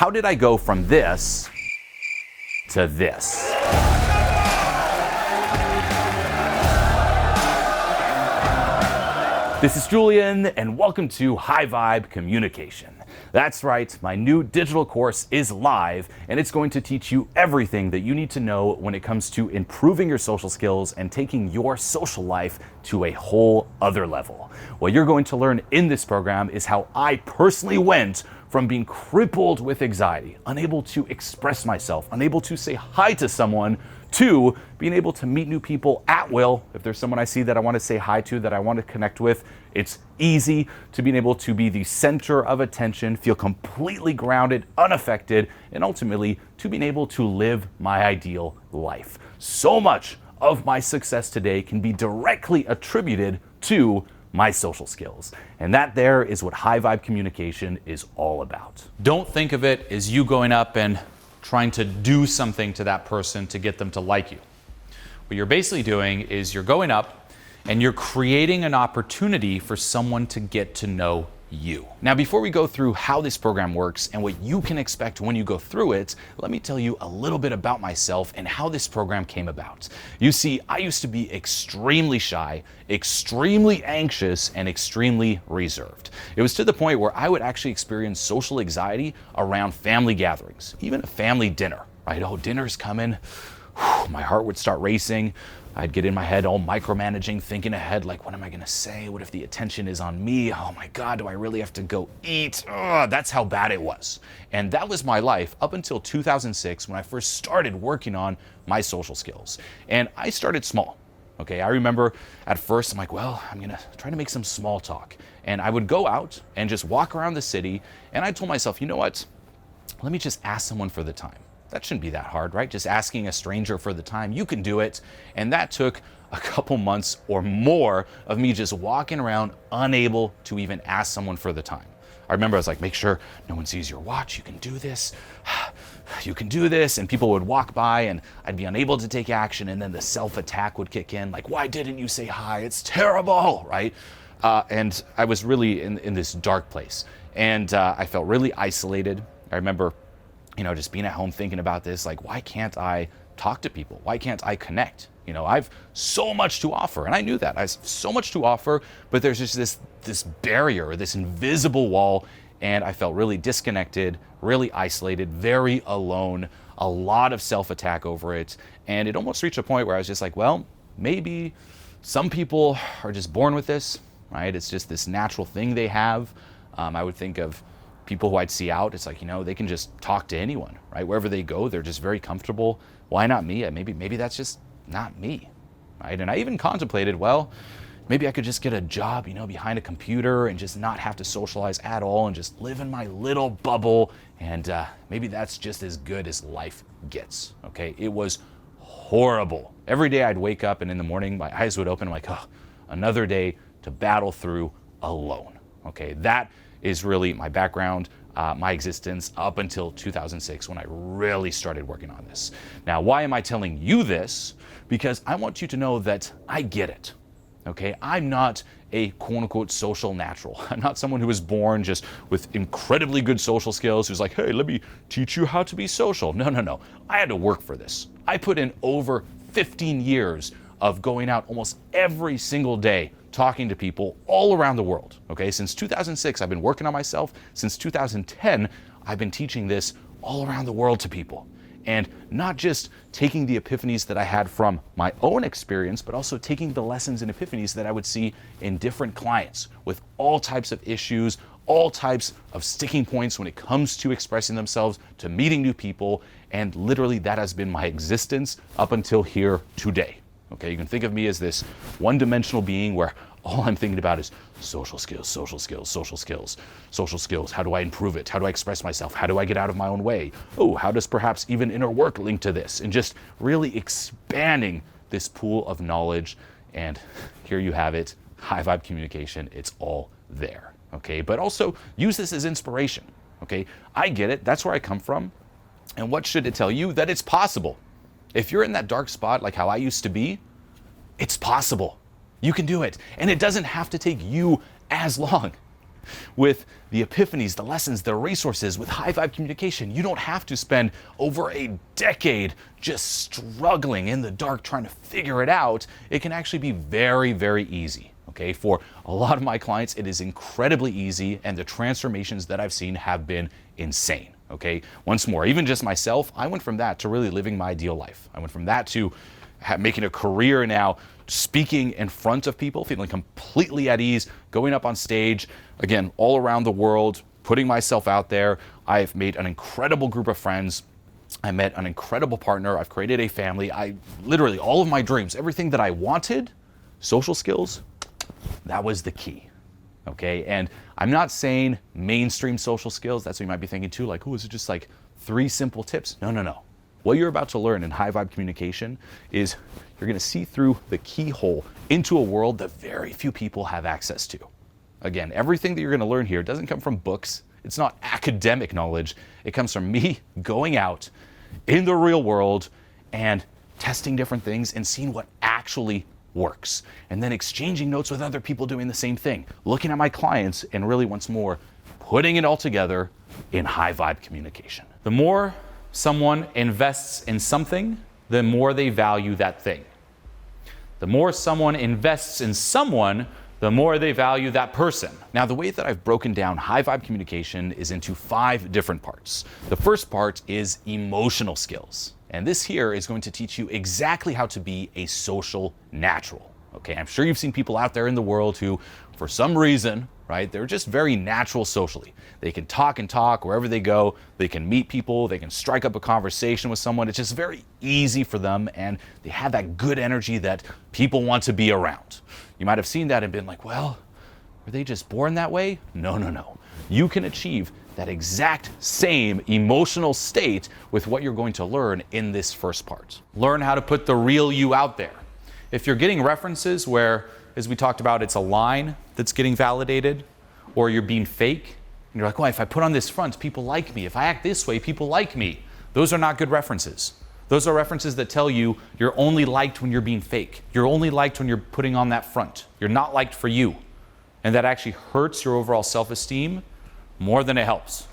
how did I go from this to this? This is Julien, and welcome to High Vibe Communication. That's right, my new digital course is live, and it's going to teach you everything that you need to know when it comes to improving your social skills and taking your social life to a whole other level. What you're going to learn in this program is how I personally went from being crippled with anxiety, unable to express myself, unable to say hi to someone, to being able to meet new people at will. If there's someone I see that I want to say hi to, that I want to connect with, it's easy. To being able to be the center of attention, feel completely grounded, unaffected, and ultimately to being able to live my ideal life. So much of my success today can be directly attributed to my social skills. And that there is what high vibe communication is all about. Don't think of it as you going up and trying to do something to that person to get them to like you. What you're basically doing is you're going up and you're creating an opportunity for someone to get to know you. Now, before we go through how this program works and what you can expect when you go through it, let me tell you a little bit about myself and how this program came about. You see, I used to be extremely shy, extremely anxious, and extremely reserved. It was to the point where I would actually experience social anxiety around family gatherings, even a family dinner, right? Oh, dinner's coming. My heart would start racing. I'd get in my head all micromanaging, thinking ahead, like, what am I gonna say? What if the attention is on me? Oh my God, do I really have to go eat? That's how bad it was. And that was my life up until 2006 when I first started working on my social skills. And I started small, okay? I remember at first, I'm like, well, I'm gonna try to make some small talk. And I would go out and just walk around the city, and I told myself, you know what? Let me just ask someone for the time. That shouldn't be that hard, right? Just asking a stranger for the time, you can do it. And that took a couple months or more of me just walking around unable to even ask someone for the time. I remember I was like, make sure no one sees your watch, you can do this, you can do this. And people would walk by and I'd be unable to take action, and then the self-attack would kick in, like, why didn't you say hi? It's terrible, right? And I was really in this dark place. And I felt really isolated. I remember just being at home thinking about this, like, why can't I talk to people? Why can't I connect? I've so much to offer, and I knew that. I have so much to offer, but there's just this barrier, this invisible wall, and I felt really disconnected, really isolated, very alone, a lot of self-attack over it, and it almost reached a point where I was just like, well, maybe some people are just born with this, right? It's just this natural thing they have. I would think of people who I'd see out, it's like, they can just talk to anyone, right? Wherever they go, they're just very comfortable. Why not me? Maybe that's just not me, right? And I even contemplated, well, maybe I could just get a job, behind a computer and just not have to socialize at all and just live in my little bubble. And maybe that's just as good as life gets, okay? It was horrible. Every day I'd wake up and in the morning, my eyes would open. I'm like, oh, another day to battle through alone, okay? That is really my background, my existence up until 2006 when I really started working on this. Now, why am I telling you this? Because I want you to know that I get it, okay? I'm not a quote unquote social natural. I'm not someone who was born just with incredibly good social skills who's like, hey, let me teach you how to be social. No. I had to work for this. I put in over 15 years of going out almost every single day talking to people all around the world, okay? Since 2006, I've been working on myself. Since 2010, I've been teaching this all around the world to people. And not just taking the epiphanies that I had from my own experience, but also taking the lessons and epiphanies that I would see in different clients with all types of issues, all types of sticking points when it comes to expressing themselves, to meeting new people. And literally that has been my existence up until here today. Okay, you can think of me as this one-dimensional being where all I'm thinking about is social skills, social skills, social skills, social skills. How do I improve it? How do I express myself? How do I get out of my own way? Oh, how does perhaps even inner work link to this? And just really expanding this pool of knowledge. And here you have it, high vibe communication. It's all there, okay? But also use this as inspiration, okay? I get it. That's where I come from. And what should it tell you? That it's possible. If you're in that dark spot like how I used to be, it's possible. You can do it. And it doesn't have to take you as long. With the epiphanies, the lessons, the resources, with high vibe communication, you don't have to spend over a decade just struggling in the dark trying to figure it out. It can actually be very, very easy. Okay, for a lot of my clients, it is incredibly easy, and the transformations that I've seen have been insane. Okay, once more, even just myself, I went from that to really living my ideal life. I went from that to making a career now, speaking in front of people, feeling completely at ease, going up on stage, again, all around the world, putting myself out there. I've made an incredible group of friends. I met an incredible partner. I've created a family. I literally, all of my dreams, everything that I wanted, social skills, that was the key. Okay, and I'm not saying mainstream social skills. That's what you might be thinking too, like, oh, is it just like 3 simple tips? No, no, no. What you're about to learn in high vibe communication is you're going to see through the keyhole into a world that very few people have access to. Again, everything that you're going to learn here doesn't come from books. It's not academic knowledge. It comes from me going out in the real world and testing different things and seeing what actually works, and then exchanging notes with other people doing the same thing, looking at my clients, and really, once more, putting it all together in high vibe communication. The more someone invests in something, the more they value that thing. The more someone invests in someone, the more they value that person. Now, the way that I've broken down high vibe communication is into 5 different parts. The first part is emotional skills. And this here is going to teach you exactly how to be a social natural. Okay, I'm sure you've seen people out there in the world who, for some reason, right, they're just very natural socially. They can talk and talk wherever they go. They can meet people. They can strike up a conversation with someone. It's just very easy for them, and they have that good energy that people want to be around. You might have seen that and been like, well, are they just born that way? No, no, no. You can achieve that exact same emotional state with what you're going to learn in this first part. Learn how to put the real you out there. If you're getting references where, as we talked about, it's a line that's getting validated, or you're being fake, and you're like, well, if I put on this front, people like me. If I act this way, people like me. Those are not good references. Those are references that tell you you're only liked when you're being fake. You're only liked when you're putting on that front. You're not liked for you. And that actually hurts your overall self-esteem more than it helps.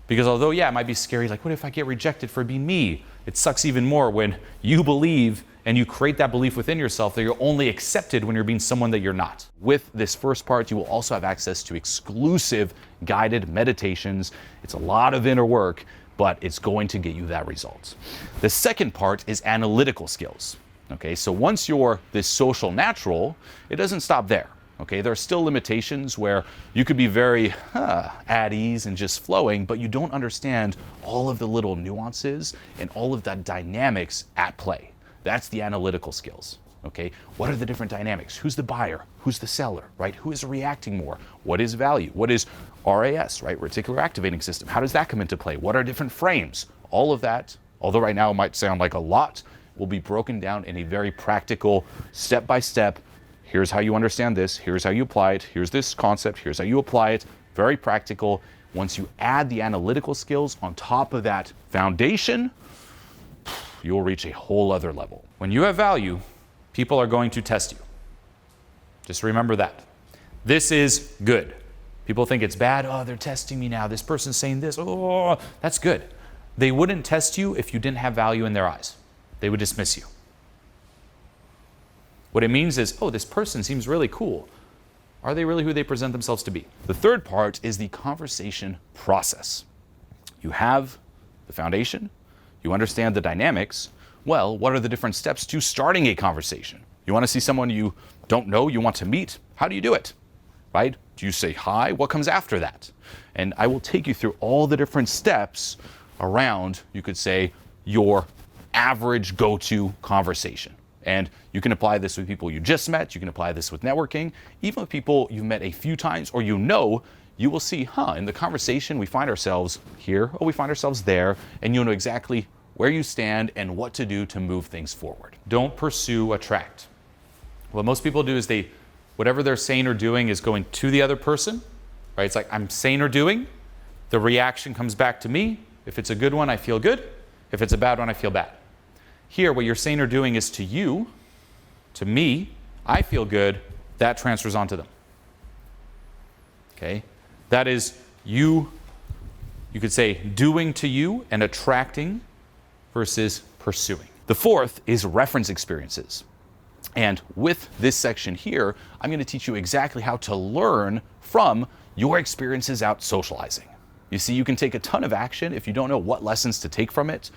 Because although, yeah, it might be scary, like, what if I get rejected for being me? It sucks even more when you believe and you create that belief within yourself that you're only accepted when you're being someone that you're not. With this first part, you will also have access to exclusive guided meditations. It's a lot of inner work, but it's going to get you that result. The second part is analytical skills. Okay, so once you're this social natural, it doesn't stop there. Okay, there are still limitations where you could be very at ease and just flowing, but you don't understand all of the little nuances and all of that dynamics at play. That's the analytical skills. Okay, what are the different dynamics? Who's the buyer? Who's the seller, right? Who is reacting more? What is value? What is RAS, right? Reticular activating system. How does that come into play? What are different frames? All of that, although right now it might sound like a lot, will be broken down in a very practical, step-by-step. Here's how you understand this. Here's how you apply it. Here's this concept. Here's how you apply it. Very practical. Once you add the analytical skills on top of that foundation, you'll reach a whole other level. When you have value, people are going to test you. Just remember that. This is good. People think it's bad. Oh, they're testing me now. This person's saying this. Oh, that's good. They wouldn't test you if you didn't have value in their eyes. They would dismiss you. What it means is, oh, this person seems really cool. Are they really who they present themselves to be? The third part is the conversation process. You have the foundation. You understand the dynamics. Well, what are the different steps to starting a conversation? You want to see someone you don't know, you want to meet? How do you do it? Right? Do you say hi? What comes after that? And I will take you through all the different steps around, you could say, your average go-to conversation. And you can apply this with people you just met. You can apply this with networking. Even with people you've met a few times or you know, you will see, in the conversation we find ourselves here or we find ourselves there, and you'll know exactly where you stand and what to do to move things forward. Don't pursue attract. What most people do is whatever they're saying or doing is going to the other person, right? It's like, I'm saying or doing, the reaction comes back to me. If it's a good one, I feel good. If it's a bad one, I feel bad. Here, what you're saying or doing is to you, to me, I feel good, that transfers onto them. Okay? That is you could say doing to you and attracting versus pursuing. The fourth is reference experiences. And with this section here, I'm going to teach you exactly how to learn from your experiences out socializing. You see, you can take a ton of action if you don't know what lessons to take from it,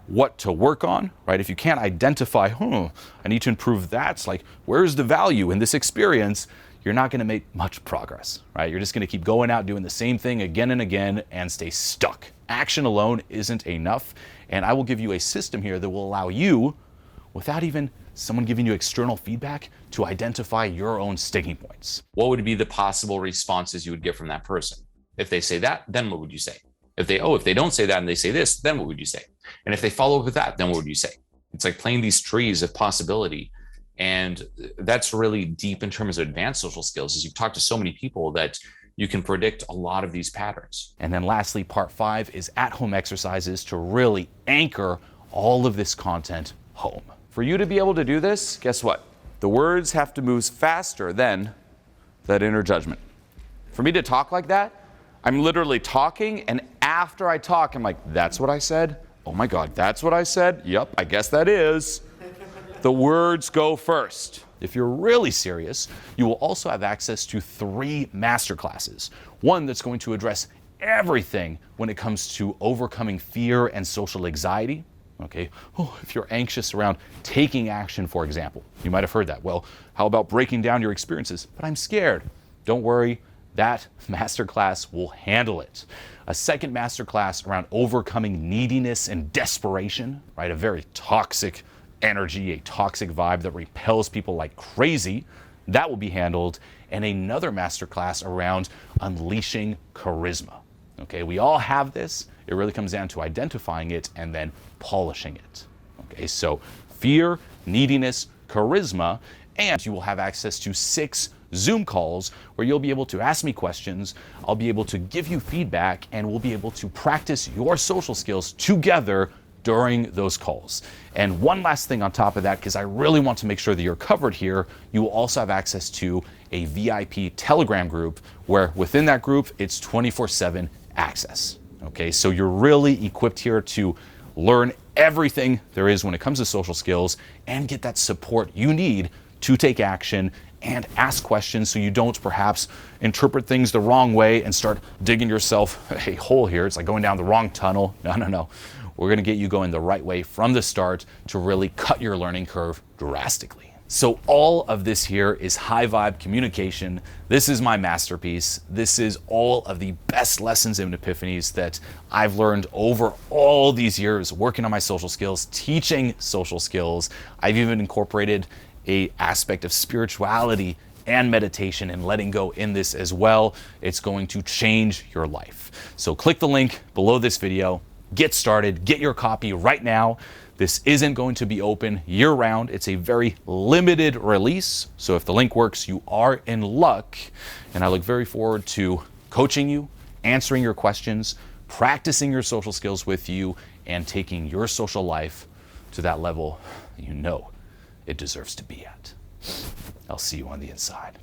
what to work on, right? If you can't identify, I need to improve that, like, where's the value in this experience? You're not going to make much progress, right? You're just going to keep going out doing the same thing again and again and stay stuck. Action alone isn't enough, and I will give you a system here that will allow you, without even someone giving you external feedback, to identify your own sticking points. What would be the possible responses you would get from that person? If they say that, then what would you say? If they don't say that and they say this, then what would you say? And if they follow up with that, then what would you say? It's like playing these trees of possibility. And that's really deep in terms of advanced social skills, is you've talked to so many people that you can predict a lot of these patterns. And then lastly, part 5 is at-home exercises to really anchor all of this content home. For you to be able to do this, guess what? The words have to move faster than that inner judgment. For me to talk like that, I'm literally talking, and after I talk, I'm like, that's what I said? Oh my God, that's what I said? Yep, I guess that is. The words go first. If you're really serious, you will also have access to 3 masterclasses. One that's going to address everything when it comes to overcoming fear and social anxiety. Okay, if you're anxious around taking action, for example, you might have heard that. Well, how about breaking down your experiences? But I'm scared. Don't worry, that masterclass will handle it. A second masterclass around overcoming neediness and desperation, right? A very toxic energy, a toxic vibe that repels people like crazy. That will be handled. And another masterclass around unleashing charisma. Okay, we all have this. It really comes down to identifying it and then polishing it. Okay, so fear, neediness, charisma, and you will have access to 6 Zoom calls where you'll be able to ask me questions, I'll be able to give you feedback, and we'll be able to practice your social skills together during those calls. And one last thing on top of that, because I really want to make sure that you're covered here, you will also have access to a VIP Telegram group where within that group, it's 24/7 access. Okay, so you're really equipped here to learn everything there is when it comes to social skills and get that support you need to take action and ask questions so you don't perhaps interpret things the wrong way and start digging yourself a hole here. It's like going down the wrong tunnel. No. We're going to get you going the right way from the start to really cut your learning curve drastically. So all of this here is high vibe communication. This is my masterpiece. This is all of the best lessons and epiphanies that I've learned over all these years working on my social skills, teaching social skills. I've even incorporated an aspect of spirituality and meditation and letting go in this as well. It's going to change your life. So click the link below this video, get started, get your copy right now. This isn't going to be open year-round. It's a very limited release. So if the link works, you are in luck. And I look very forward to coaching you, answering your questions, practicing your social skills with you, and taking your social life to that level you know it deserves to be at. I'll see you on the inside.